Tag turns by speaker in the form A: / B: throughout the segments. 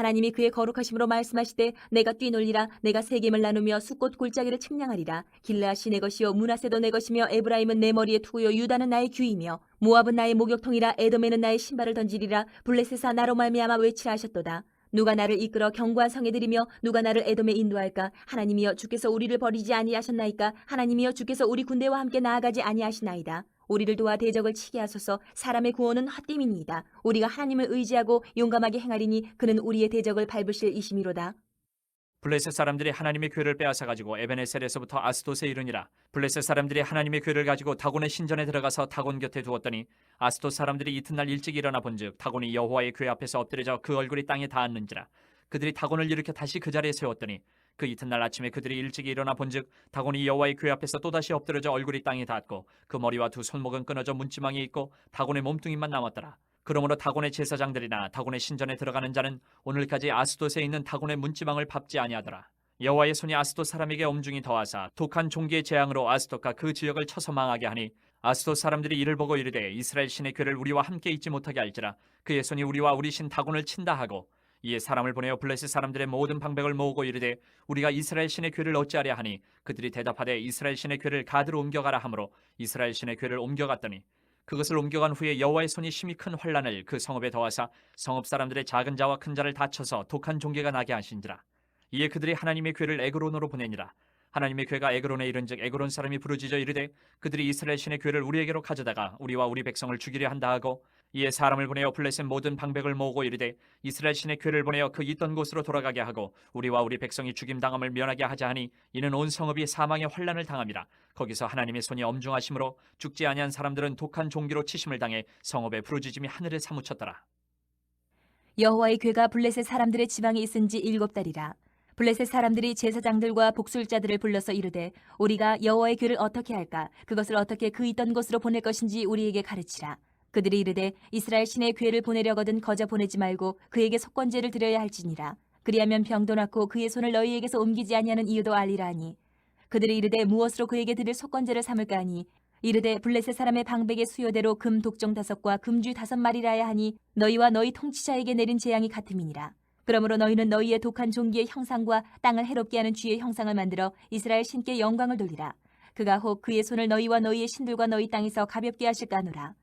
A: 하나님이 그의 거룩하심으로 말씀하시되 내가 뛰놀리라. 내가 세겜을 나누며 숫꽃 골짜기를 측량하리라. 길르앗이 내 것이요 므낫세도 내 것이며 에브라임은 내 머리의 투구요 유다는 나의 귀이며 모압은 나의 목욕통이라. 에돔에는 나의 신발을 던지리라. 블레셋아 나로 말미암아 외치라 하셨도다. 누가 나를 이끌어 견고한 성에 들이며 누가 나를 에돔에 인도할까? 하나님이여 주께서 우리를 버리지 아니하셨나이까? 하나님이여 주께서 우리 군대와 함께 나아가지 아니하시나이다. 우리를 도와 대적을 치게 하소서. 사람의 구원은 헛됨이니이다. 우리가 하나님을 의지하고 용감하게 행하리니 그는 우리의 대적을 밟으실 이심이로다.
B: 블레셋 사람들이 하나님의 궤를 빼앗아 가지고 에베네셀에서부터 아스돗에 이르니라. 블레셋 사람들이 하나님의 궤를 가지고 다곤의 신전에 들어가서 다곤 곁에 두었더니 아스돗 사람들이 이튿날 일찍 일어나 본즉 다곤이 여호와의 궤 앞에서 엎드려져 그 얼굴이 땅에 닿았는지라. 그들이 다곤을 일으켜 다시 그 자리에 세웠더니 그 이튿날 아침에 그들이 일찍 일어나 본즉 다곤이 여호와의 궤 앞에서 또다시 엎드려져 얼굴이 땅에 닿았고 그 머리와 두 손목은 끊어져 문지망이 있고 다곤의 몸뚱이만 남았더라. 그러므로 다곤의 제사장들이나 다곤의 신전에 들어가는 자는 오늘까지 아스돗에 있는 다곤의 문지방을 밟지 아니하더라. 여호와의 손이 아스돗 사람에게 엄중히 더하사 독한 종기의 재앙으로 아스돗과 그 지역을 쳐서 망하게 하니 아스돗 사람들이 이를 보고 이르되 이스라엘 신의 궤를 우리와 함께 있지 못하게 할지라. 그의 손이 우리와 우리 신 다곤을 친다 하고 이에 사람을 보내어 블레셋 사람들의 모든 방백을 모으고 이르되 우리가 이스라엘 신의 궤를 어찌하려 하니 그들이 대답하되 이스라엘 신의 궤를 가드로 옮겨가라 하므로 이스라엘 신의 궤를 옮겨갔더니 그것을 옮겨간 후에 여호와의 손이 심히 큰 환란을 그 성읍에 더하사 성읍 사람들의 작은 자와 큰 자를 다쳐서 독한 종괴가 나게 하신지라. 이에 그들이 하나님의 궤를 에그론으로 보내니라. 하나님의 궤가 에그론에 이른즉 에그론 사람이 부르짖어 이르되 그들이 이스라엘 신의 궤를 우리에게로 가져다가 우리와 우리 백성을 죽이려 한다 하고 이에 사람을 보내어 블레셋 모든 방백을 모으고 이르되 이스라엘 신의 궤를 보내어 그 있던 곳으로 돌아가게 하고 우리와 우리 백성이 죽임당함을 면하게 하자 하니 이는 온 성읍이 사망의 환란을 당함이라. 거기서 하나님의 손이 엄중하심으로 죽지 아니한 사람들은 독한 종기로 치심을 당해 성읍의 부르짖음이 하늘에 사무쳤더라.
A: 여호와의 궤가 블레셋 사람들의 지방에 있은 지 7달이라. 블레셋 사람들이 제사장들과 복술자들을 불러서 이르되 우리가 여호와의 궤를 어떻게 할까? 그것을 어떻게 그 있던 곳으로 보낼 것인지 우리에게 가르치라. 그들이 이르되 이스라엘 신의 궤를 보내려거든 거저 보내지 말고 그에게 속건제를 드려야 할지니라. 그리하면 병도 낫고 그의 손을 너희에게서 옮기지 아니하는 이유도 알리라 하니 그들이 이르되 무엇으로 그에게 드릴 속건제를 삼을까 하니 이르되 블레셋 사람의 방백의 수요대로 금 독종 5과 금쥐 5마리라야 하니 너희와 너희 통치자에게 내린 재앙이 같음이니라. 그러므로 너희는 너희의 독한 종기의 형상과 땅을 해롭게 하는 쥐의 형상을 만들어 이스라엘 신께 영광을 돌리라. 그가 혹 그의 손을 너희와 너희의 신들과 너희 땅에서 가볍게 하실까 하노라.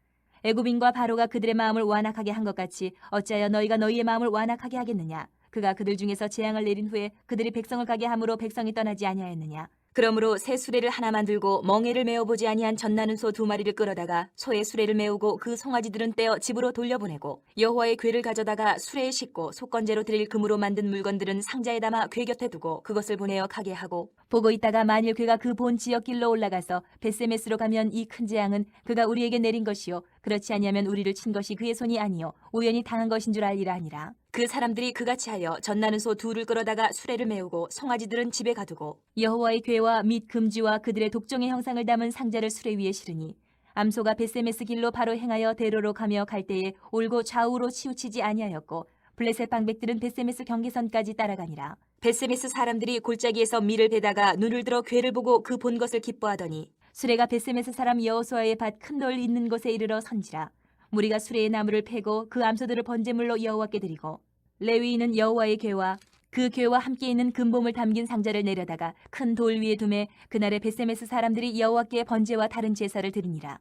A: 애굽인과 바로가 그들의 마음을 완악하게 한 것 같이 어찌하여 너희가 너희의 마음을 완악하게 하겠느냐. 그가 그들 중에서 재앙을 내린 후에 그들이 백성을 가게 함으로 백성이 떠나지 아니하였느냐. 그러므로 새 수레를 하나 만들고 멍에를 메어보지 아니한 젖나는 소 2마리를 끌어다가 소의 수레를 메우고 그 송아지들은 떼어 집으로 돌려보내고 여호와의 궤를 가져다가 수레에 싣고 속건제로 드릴 금으로 만든 물건들은 상자에 담아 궤 곁에 두고 그것을 보내어 가게 하고 보고 있다가 만일 궤가 그 본 지역 길로 올라가서 벳세메스로 가면 이 큰 재앙은 그가 우리에게 내린 것이요 그렇지 아니하면 우리를 친 것이 그의 손이 아니요 우연히 당한 것인 줄 알리라 하니라. 그 사람들이 그같이 하여 젖나는 소 2를 끌어다가 수레를 메우고 송아지들은 집에 가두고 여호와의 궤와 및 금지와 그들의 독종의 형상을 담은 상자를 수레 위에 실으니 암소가 벳세메스 길로 바로 행하여 대로로 가며 갈 때에 올고 좌우로 치우치지 아니하였고 블레셋 방백들은 벳세메스 경계선까지 따라가니라. 벳세메스 사람들이 골짜기에서 밀을 베다가 눈을 들어 궤를 보고 그 본 것을 기뻐하더니 수레가 벳세메스 사람 여호수아의 밭 큰 돌 있는 곳에 이르러 선지라. 무리가 수레의 나무를 패고 그 암소들을 번제물로 여호와께 드리고 레위인은 여호와의 궤와 그 궤와 함께 있는 금봄을 담긴 상자를 내려다가 큰 돌 위에 두매 그날에 벳세메스 사람들이 여호와께 번제와 다른 제사를 드리니라.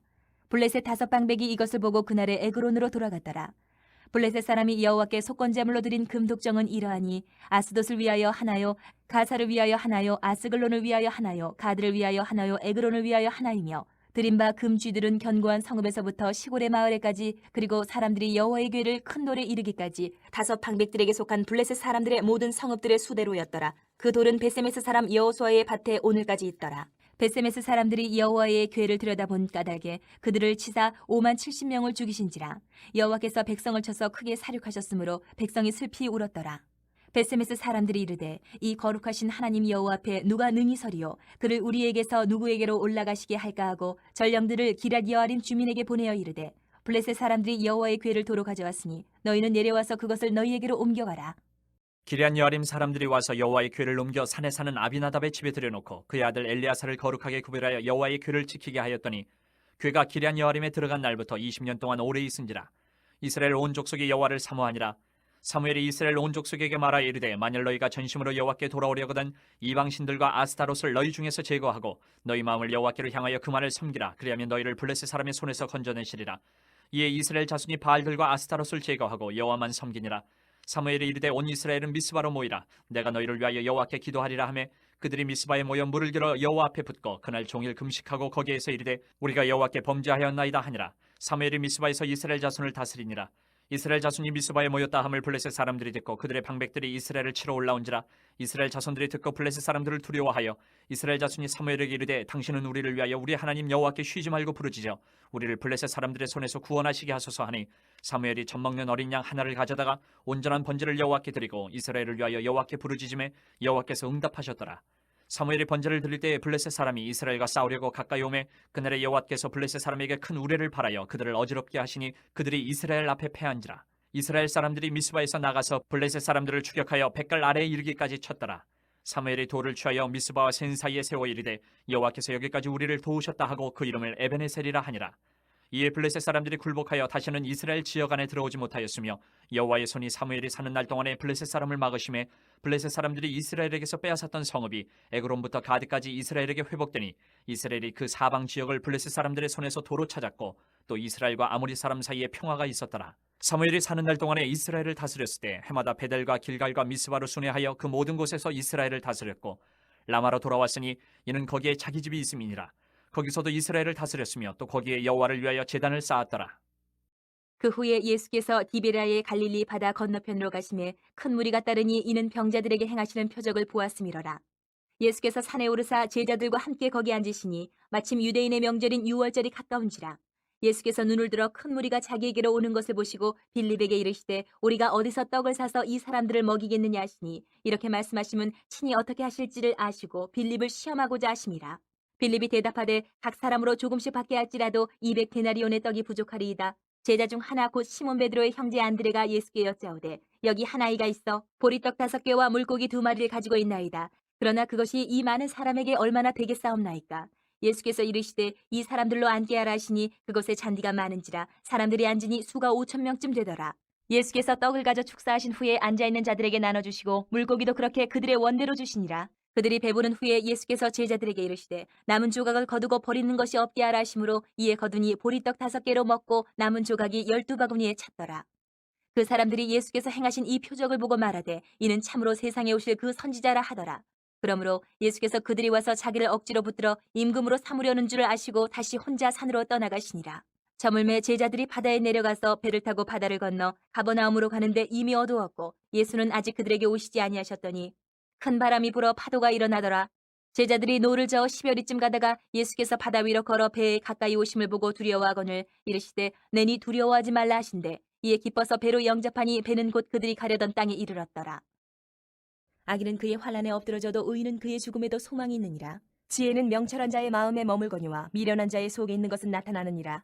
A: 블레셋 5방백이 이것을 보고 그날에 에그론으로 돌아갔더라. 블레셋 사람이 여호와께 속건제물로 드린 금독정은 이러하니 아스돗을 위하여 하나요, 가사를 위하여 하나요, 아스글론을 위하여 하나요, 가드를 위하여 하나요, 에그론을 위하여 하나이며 드린 바 금쥐들은 견고한 성읍에서부터 시골의 마을에까지 그리고 사람들이 여호와의 궤를 큰 돌에 이르기까지 5방백들에게 속한 블레셋 사람들의 모든 성읍들의 수대로였더라. 그 돌은 벳세메스 사람 여호수아의 밭에 오늘까지 있더라. 벳세메스 사람들이 여호와의 궤를 들여다본 까닭에 그들을 치사 5만 70명을 죽이신지라. 여호와께서 백성을 쳐서 크게 사륙하셨으므로 백성이 슬피 울었더라. 벳세메스 사람들이 이르되 이 거룩하신 하나님 여호와 앞에 누가 능히 서리요 그를 우리에게서 누구에게로 올라가시게 할까 하고 전령들을 기럇 여아림 주민에게 보내어 이르되 블레셋 사람들이 여호와의 궤를 도로 가져왔으니 너희는 내려와서 그것을 너희에게로 옮겨가라.
B: 기럇 여아림 사람들이 와서 여호와의 궤를 옮겨 산에 사는 아비나답의 집에 들여놓고 그의 아들 엘리아사를 거룩하게 구별하여 여호와의 궤를 지키게 하였더니 궤가 기럇 여아림에 들어간 날부터 20년 동안 오래 있은지라. 이스라엘 온 족속이 여호와를 사모하니라. 사무엘이 이스라엘 온 족속에게 말하여 이르되 만일 너희가 전심으로 여호와께 돌아오려거든 이방신들과 아스타롯을 너희 중에서 제거하고 너희 마음을 여호와께로 향하여 그만을 섬기라. 그리하면 너희를 블레셋 사람의 손에서 건져내시리라. 이에 이스라엘 자손이 바알들과 아스타롯을 제거하고 여호와만 섬기니라. 사무엘이 이르되 온 이스라엘은 미스바로 모이라. 내가 너희를 위하여 여호와께 기도하리라 하며 그들이 미스바에 모여 물을 길어 여호와 앞에 붓고 그날 종일 금식하고 거기에서 이르되 우리가 여호와께 범죄하였나이다 하니라. 사무엘이 미스바에서 이스라엘 자손을 다스리니라. 이스라엘 자손이 미스바에 모였다 함을 블레셋 사람들이 듣고 그들의 방백들이 이스라엘을 치러 올라온지라. 이스라엘 자손들이 듣고 블레셋 사람들을 두려워하여 이스라엘 자손이 사무엘에게 이르되 당신은 우리를 위하여 우리 하나님 여호와께 쉬지 말고 부르짖어 우리를 블레셋 사람들의 손에서 구원하시게 하소서 하니 사무엘이 젖먹는 어린 양 하나를 가져다가 온전한 번제를 여호와께 드리고 이스라엘을 위하여 여호와께 부르짖음에 여호와께서 응답하셨더라. 사무엘이 번제를 드릴 때에 블레셋 사람이 이스라엘과 싸우려고 가까이 오매 그날에 여호와께서 블레셋 사람에게 큰 우레를 발하여 그들을 어지럽게 하시니 그들이 이스라엘 앞에 패한지라. 이스라엘 사람들이 미스바에서 나가서 블레셋 사람들을 추격하여 백갈 아래에 이르기까지 쳤더라. 사무엘이 돌을 취하여 미스바와 센 사이에 세워 이르되 여호와께서 여기까지 우리를 도우셨다 하고 그 이름을 에베네셀이라 하니라. 이에 블레셋 사람들이 굴복하여 다시는 이스라엘 지역 안에 들어오지 못하였으며 여호와의 손이 사무엘이 사는 날 동안에 블레셋 사람을 막으심에 블레셋 사람들이 이스라엘에게서 빼앗았던 성읍이 에그론부터 가드까지 이스라엘에게 회복되니 이스라엘이 그 사방 지역을 블레셋 사람들의 손에서 도로 찾았고 또 이스라엘과 아모리 사람 사이에 평화가 있었더라. 사무엘이 사는 날 동안에 이스라엘을 다스렸을 때 해마다 베델과 길갈과 미스바로 순회하여 그 모든 곳에서 이스라엘을 다스렸고 라마로 돌아왔으니 이는 거기에 자기 집이 있음이니라. 거기서도 이스라엘을 다스렸으며 또 거기에 여호와를 위하여 제단을 쌓았더라.
A: 그 후에 예수께서 디베라의 갈릴리 바다 건너편으로 가심에 큰 무리가 따르니 이는 병자들에게 행하시는 표적을 보았음이로라. 예수께서 산에 오르사 제자들과 함께 거기 앉으시니 마침 유대인의 명절인 유월절이 가까운지라. 예수께서 눈을 들어 큰 무리가 자기에게로 오는 것을 보시고 빌립에게 이르시되 우리가 어디서 떡을 사서 이 사람들을 먹이겠느냐 하시니 이렇게 말씀하시면 친히 어떻게 하실지를 아시고 빌립을 시험하고자 하심이라. 빌립이 대답하되 각 사람으로 조금씩 받게 할지라도 200데나리온의 떡이 부족하리이다. 제자 중 하나 곧 시몬 베드로의 형제 안드레가 예수께 여짜오되 여기 한 아이가 있어 보리떡 5개와 물고기 2마리를 가지고 있나이다. 그러나 그것이 이 많은 사람에게 얼마나 되겠사옵나이까. 예수께서 이르시되 이 사람들로 앉게 하라 하시니 그곳에 잔디가 많은지라 사람들이 앉으니 수가 5,000명쯤 되더라. 예수께서 떡을 가져 축사하신 후에 앉아있는 자들에게 나눠주시고 물고기도 그렇게 그들의 원대로 주시니라. 그들이 배부른 후에 예수께서 제자들에게 이르시되 남은 조각을 거두고 버리는 것이 없게 하라 하심으로 이에 거두니 보리떡 5개로 먹고 남은 조각이 12바구니에 찼더라. 그 사람들이 예수께서 행하신 이 표적을 보고 말하되 이는 참으로 세상에 오실 그 선지자라 하더라. 그러므로 예수께서 그들이 와서 자기를 억지로 붙들어 임금으로 삼으려는 줄을 아시고 다시 혼자 산으로 떠나가시니라. 저물매 제자들이 바다에 내려가서 배를 타고 바다를 건너 가버나움으로 가는데 이미 어두웠고 예수는 아직 그들에게 오시지 아니하셨더니 큰 바람이 불어 파도가 일어나더라. 제자들이 노를 저어 10여리쯤 가다가 예수께서 바다 위로 걸어 배에 가까이 오심을 보고 두려워하거늘 이르시되 내니 두려워하지 말라 하신대 이에 기뻐서 배로 영접하니 배는 곧 그들이 가려던 땅에 이르렀더라. 악인은 그의 환난에 엎드러져도 의인은 그의 죽음에도 소망이 있느니라. 지혜는 명철한 자의 마음에 머물거니와 미련한 자의 속에 있는 것은 나타나느니라.